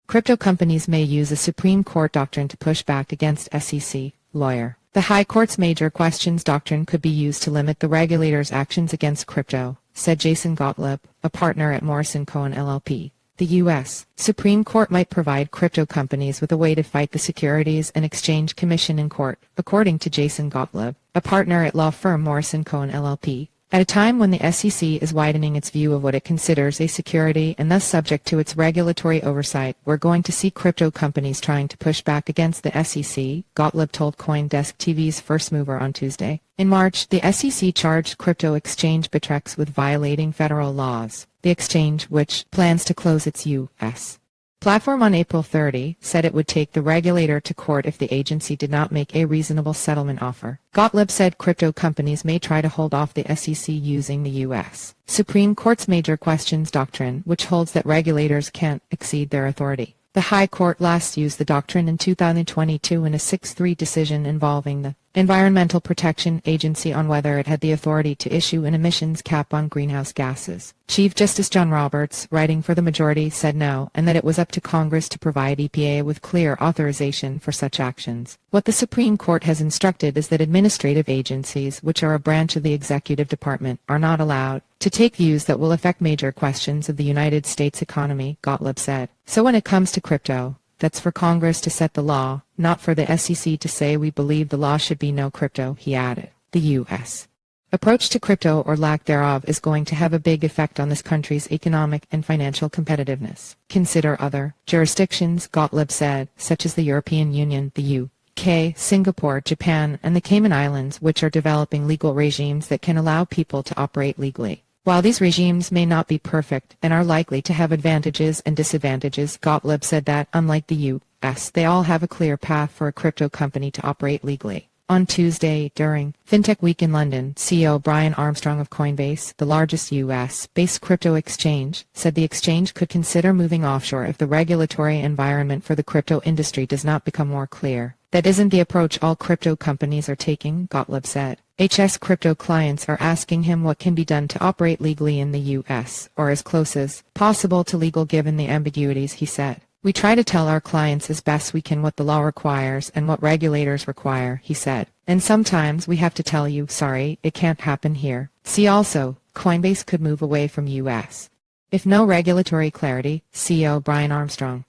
Crypto companies may use a Supreme Court doctrine to push back against SEC, lawyer. The High Court's major questions doctrine could be used to limit the regulator's actions against crypto, said Jason Gottlieb, a partner at Morrison Cohen LLP. The U.S. Supreme Court might provide crypto companies with a way to fight the Securities and Exchange Commission in court, according to Jason Gottlieb, a partner at law firm Morrison Cohen LLP. At a time when the SEC is widening its view of what it considers a security and thus subject to its regulatory oversight, we're going to see crypto companies trying to push back against the SEC, Gottlieb told CoinDesk TV's First Mover on Tuesday. In March, the SEC charged crypto exchange Bittrex with violating federal laws. The exchange, which plans to close its U.S. platform on April 30, said it would take the regulator to court if the agency did not make a reasonable settlement offer. Gottlieb said crypto companies may try to hold off the SEC using the U.S. Supreme Court's major questions doctrine, which holds that regulators can't exceed their authority. The High Court last used the doctrine in 2022 in a 6-3 decision involving the Environmental Protection Agency on whether it had the authority to issue an emissions cap on greenhouse gases. Chief Justice John Roberts, writing for the majority, said no, and that it was up to Congress to provide EPA with clear authorization for such actions. What the Supreme Court has instructed is that administrative agencies, which are a branch of the executive department, are not allowed to take views that will affect major questions of the United States economy, Gottlieb said. So when it comes to crypto, that's for Congress to set the law, not for the SEC to say we believe the law should be no crypto, he added. The U.S. approach to crypto or lack thereof is going to have a big effect on this country's economic and financial competitiveness. Consider other jurisdictions, Gottlieb said, such as the European Union, the UK, Singapore, Japan, and the Cayman Islands, which are developing legal regimes that can allow people to operate legally. While these regimes may not be perfect and are likely to have advantages and disadvantages, Gottlieb said that, unlike the U.S., they all have a clear path for a crypto company to operate legally. On Tuesday, during FinTech Week in London, CEO Brian Armstrong of Coinbase, the largest U.S.-based crypto exchange, said the exchange could consider moving offshore if the regulatory environment for the crypto industry does not become more clear. That isn't the approach all crypto companies are taking, Gottlieb said. HS crypto clients are asking him what can be done to operate legally in the U.S., or as close as possible to legal given the ambiguities, he said. We try to tell our clients as best we can what the law requires and what regulators require, he said. And sometimes we have to tell you, sorry, it can't happen here. See also, Coinbase could move away from U.S. if no regulatory clarity, CEO Brian Armstrong.